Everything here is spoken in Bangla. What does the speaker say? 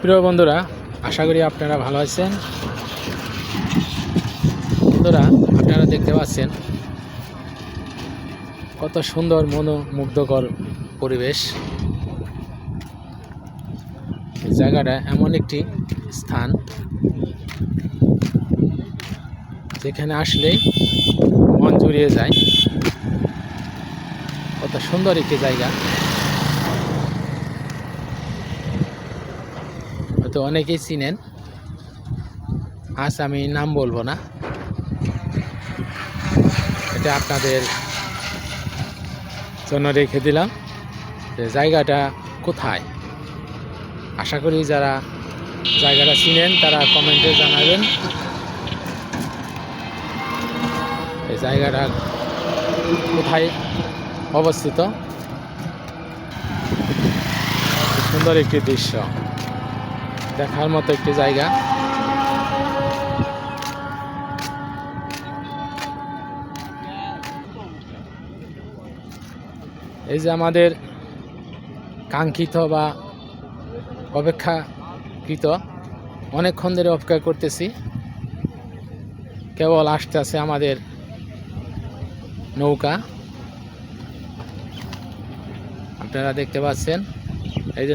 প্রিয় বন্ধুরা, আশা করি আপনারা ভালো আছেন। বন্ধুরা, আপনারা দেখতে পাচ্ছেন কত সুন্দর মনোমুগ্ধকর পরিবেশ। জায়গাটা এমন একটি স্থান যেখানে আসলেই মন জুড়িয়ে যায়। কত সুন্দর একটি জায়গা, হয়তো অনেকেই চিনেন। আজ আমি নাম বলবো না, এটা আপনাদের জন্য রেখে দিলাম যে জায়গাটা কোথায়। আশা করি যারা জায়গাটা চিনেন তারা কমেন্টে জানাবেন এই জায়গাটা কোথায় অবস্থিত। সুন্দর একটি দৃশ্য, দেখার মতো একটি জায়গা। এই যে আমাদের কাঙ্ক্ষিত বা অপেক্ষাকৃত, অনেকক্ষণ ধরে অপেক্ষা করতেছি, কেবল আসতেছে আমাদের নৌকা। আপনারা দেখতে পাচ্ছেন এই যে